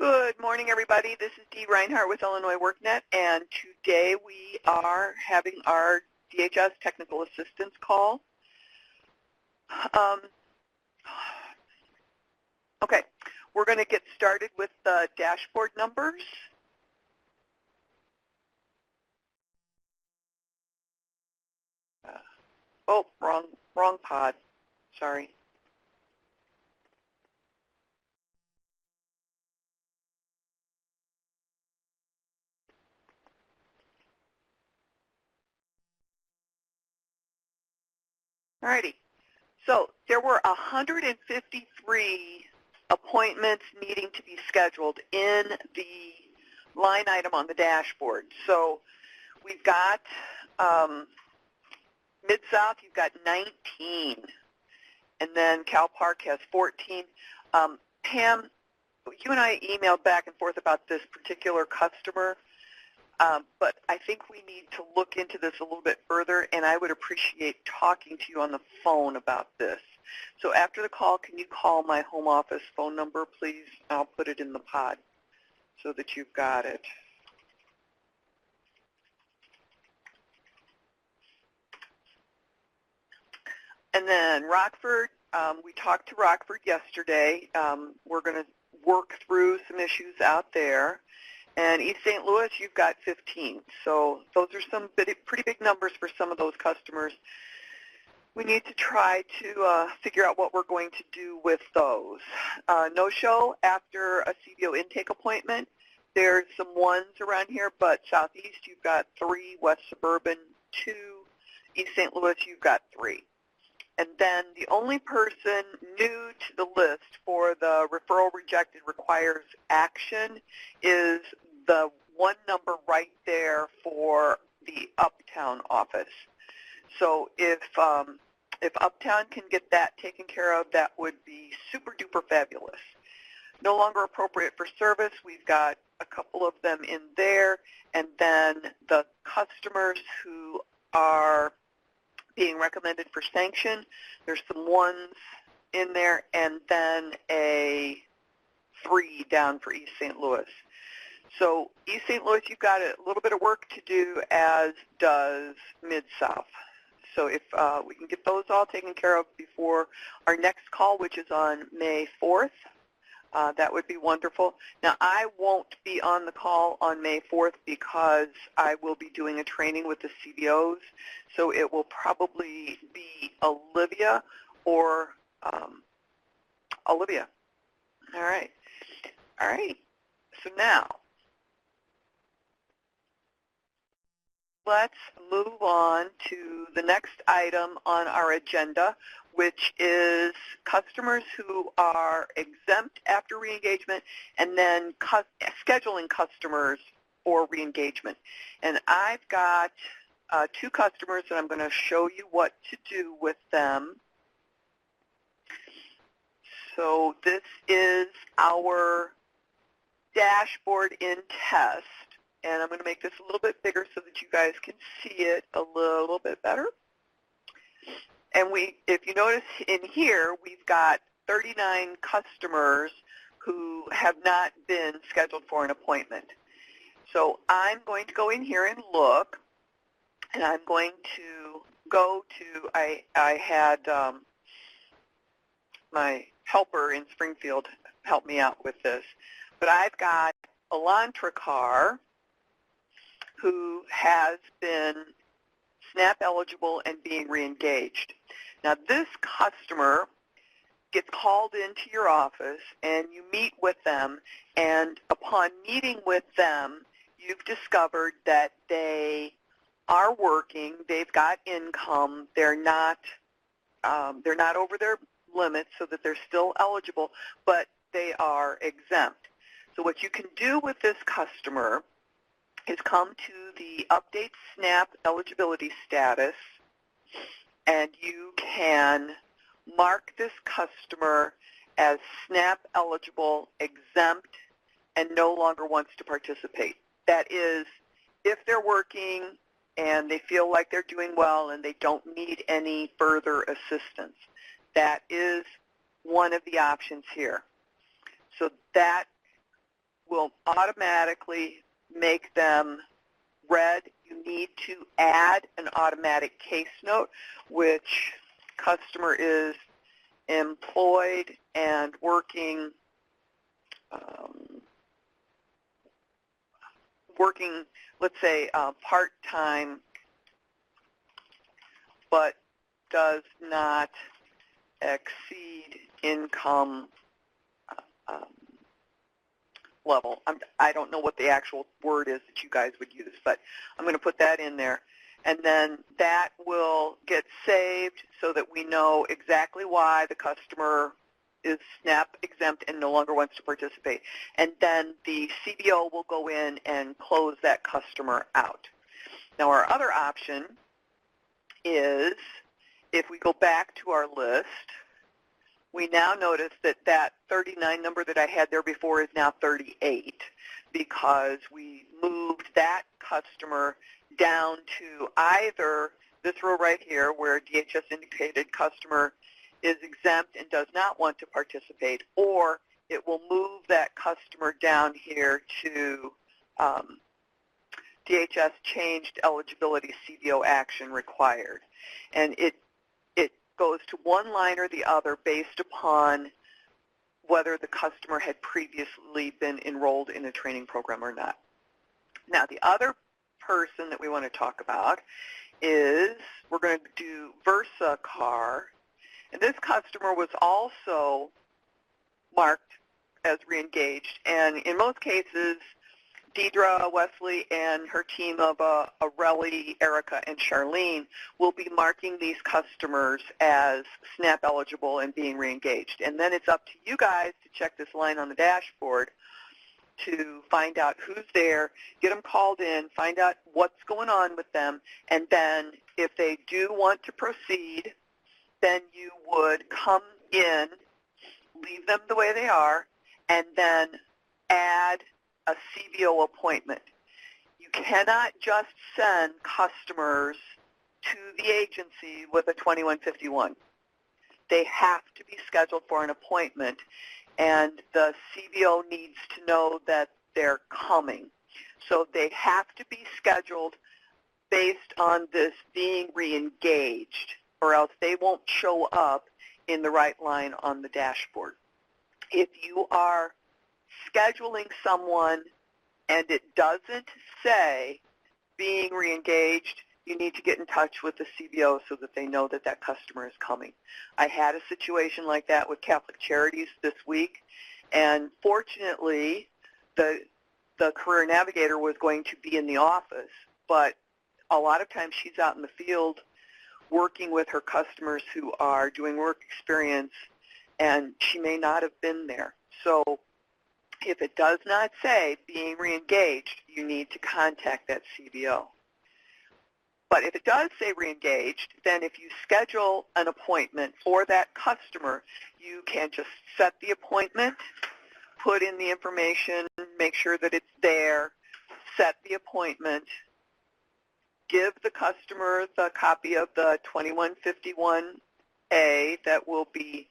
Good morning, everybody. This is Dee Reinhardt with Illinois WorkNet, and today we are having our DHS technical assistance call. Okay, we're going to get started with the dashboard numbers. Oh, wrong pod. Sorry. Alrighty. So there were 153 appointments needing to be scheduled in the line item on the dashboard. So we've got Mid-South, you've got 19, and then Cal Park has 14. Pam, you and I emailed back and forth about this particular customer, but I think we need to look into this a little bit further, and I would appreciate talking to you on the phone about this. So after the call, can you call my home office phone number, please? I'll put it in the pod so that you've got it. And then Rockford, we talked to Rockford yesterday. We're going to work through some issues out there. And East St. Louis, you've got 15. So those are some pretty big numbers for some of those customers. We need to try to figure out what we're going to do with those. No-show after a CBO intake appointment. There's some ones around here, but Southeast, you've got 3. West Suburban, 2. East St. Louis, you've got 3. And then the only person new to the list for the referral rejected requires action is the one number right there for the Uptown office. So if Uptown can get that taken care of, that would be super duper fabulous. No longer appropriate for service, we've got a couple of them in there, and then the customers who are being recommended for sanction, there's some 1s in there, and then a 3 down for East St. Louis. So East St. Louis, you've got a little bit of work to do, as does Mid-South. So if we can get those all taken care of before our next call, which is on May 4th, that would be wonderful. Now, I won't be on the call on May 4th because I will be doing a training with the CBOs, so it will probably be Olivia or Olivia. All right. All right. So now, let's move on to the next item on our agenda, which is customers who are exempt after reengagement and then scheduling customers for reengagement. And I've got 2 customers that I'm going to show you what to do with them. So this is our dashboard in test. And I'm going to make this a little bit bigger so that you guys can see it a little bit better. And if you notice in here, we've got 39 customers who have not been scheduled for an appointment. So I'm going to go in here and look, and I'm going to go to, I had my helper in Springfield help me out with this, but I've got Elantracar, who has been SNAP eligible and being reengaged. Now this customer gets called into your office and you meet with them, and upon meeting with them, you've discovered that they are working, they've got income, they're not over their limit so that they're still eligible, but they are exempt. So what you can do with this customer is come to the Update SNAP Eligibility Status, and you can mark this customer as SNAP eligible, exempt, and no longer wants to participate. That is, if they're working and they feel like they're doing well and they don't need any further assistance. That is one of the options here. So that will automatically make them red. You need to add an automatic case note, which customer is employed and working, let's say, part-time, but does not exceed income level. I don't know what the actual word is that you guys would use, but I'm going to put that in there. And then that will get saved so that we know exactly why the customer is SNAP exempt and no longer wants to participate. And then the CBO will go in and close that customer out. Now our other option is, if we go back to our list, we now notice that that 39 number that I had there before is now 38 because we moved that customer down to either this row right here where DHS indicated customer is exempt and does not want to participate, or it will move that customer down here to DHS changed eligibility CBO action required. And it goes to one line or the other based upon whether the customer had previously been enrolled in a training program or not. Now, the other person that we want to talk about is we're going to do Versa Car. And this customer was also marked as reengaged. And in most cases, Deidre, Wesley, and her team of Areli, Erica, and Charlene will be marking these customers as SNAP eligible and being reengaged. And then it's up to you guys to check this line on the dashboard to find out who's there, get them called in, find out what's going on with them, and then if they do want to proceed, then you would come in, leave them the way they are, and then add a CBO appointment. You cannot just send customers to the agency with a 2151. They have to be scheduled for an appointment, and the CBO needs to know that they're coming. So they have to be scheduled based on this being reengaged, or else they won't show up in the right line on the dashboard. If you are scheduling someone and it doesn't say being reengaged, you need to get in touch with the CBO so that they know that that customer is coming. I had a situation like that with Catholic Charities this week, and fortunately the career navigator was going to be in the office, but a lot of times she's out in the field working with her customers who are doing work experience, and she may not have been there. So if it does not say being reengaged, you need to contact that CBO. But if it does say reengaged, then if you schedule an appointment for that customer, you can just set the appointment, put in the information, make sure that it's there, set the appointment, give the customer the copy of the 2151A that will be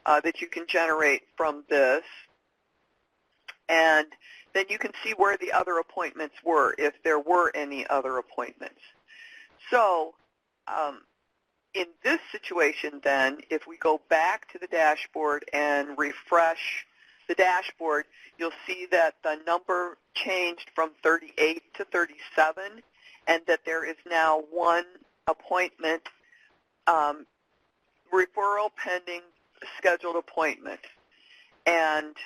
that you can generate from this, and then you can see where the other appointments were, if there were any other appointments. So in this situation then, if we go back to the dashboard and refresh the dashboard, you'll see that the number changed from 38 to 37, and that there is now one appointment, referral pending scheduled appointment. And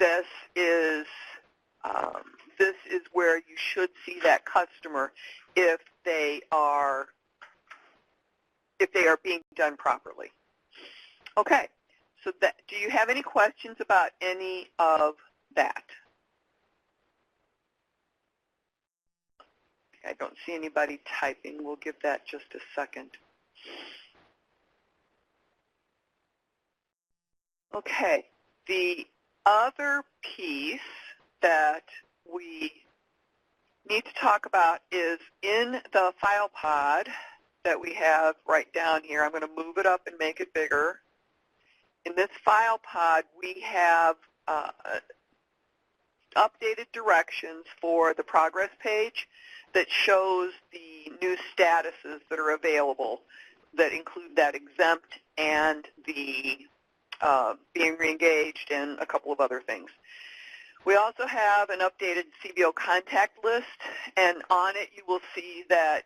this is where you should see that customer if they are being done properly. Okay, so do you have any questions about any of that? I don't see anybody typing. We'll give that just a second. Okay, the other piece that we need to talk about is in the file pod that we have right down here. I'm going to move it up and make it bigger. In this file pod, we have updated directions for the progress page that shows the new statuses that are available that include that exempt and the being reengaged and a couple of other things. We also have an updated CBO contact list, and on it you will see that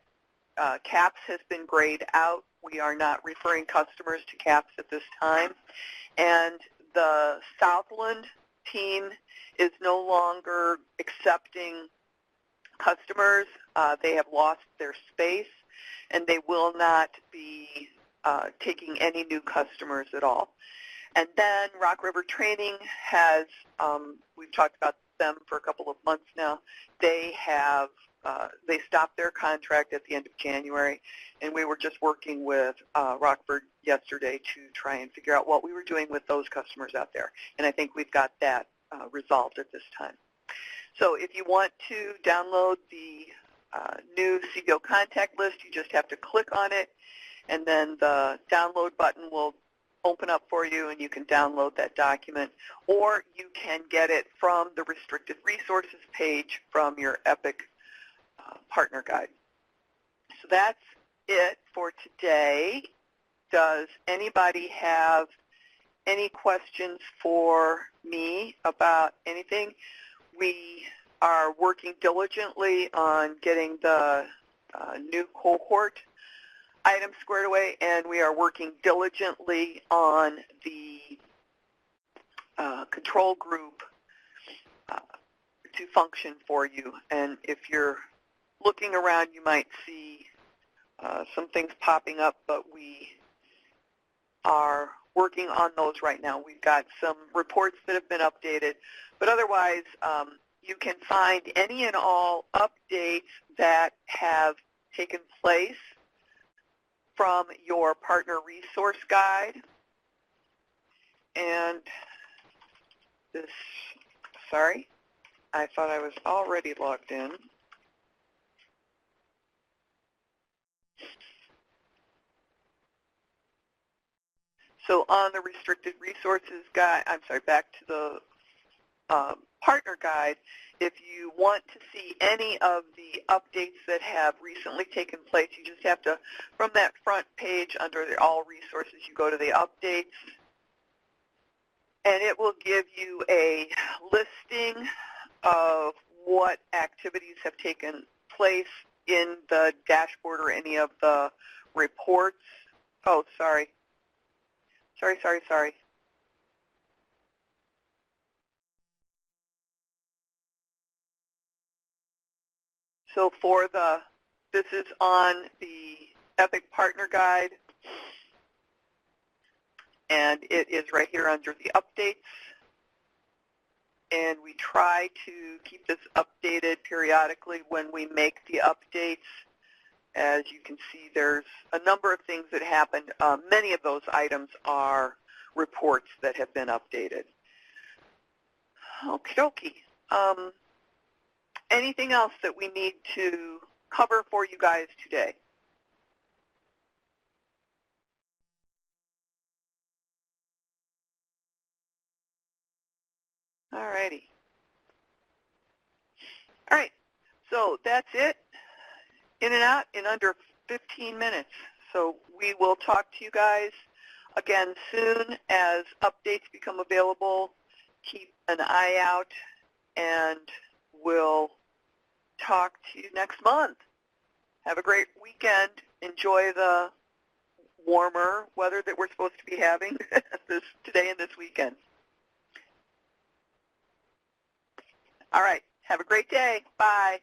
CAPS has been grayed out. We are not referring customers to CAPS at this time. And the Southland team is no longer accepting customers. They have lost their space, and they will not be taking any new customers at all. And then Rock River Training has, we've talked about them for a couple of months now. They have, they stopped their contract at the end of January, and we were just working with Rockford yesterday to try and figure out what we were doing with those customers out there. And I think we've got that resolved at this time. So if you want to download the new CBO contact list, you just have to click on it, and then the download button will open up for you, and you can download that document, or you can get it from the restricted resources page from your EPIC partner guide. So that's it for today. Does anybody have any questions for me about anything? We are working diligently on getting the new cohort item squared away, and we are working diligently on the control group to function for you. And if you're looking around, you might see some things popping up, but we are working on those right now. We've got some reports that have been updated, but otherwise you can find any and all updates that have taken place from your partner resource guide. And this, sorry, I thought I was already logged in. So on the restricted resources guide, I'm sorry, back to the partner guide, if you want to see any of the updates that have recently taken place, you just have to, from that front page under the all resources, you go to the updates, and it will give you a listing of what activities have taken place in the dashboard or any of the reports. Oh, sorry. Sorry. So for the, this is on the EPIC Partner Guide, and it is right here under the updates. And we try to keep this updated periodically when we make the updates. As you can see, there's a number of things that happened. Many of those items are reports that have been updated. Okie dokie. Anything else that we need to cover for you guys today? All righty. All right, so that's it. In and out in under 15 minutes. So we will talk to you guys again soon as updates become available. Keep an eye out, and we'll talk to you next month. Have a great weekend. Enjoy the warmer weather that we're supposed to be having today and this weekend. All right. Have a great day. Bye.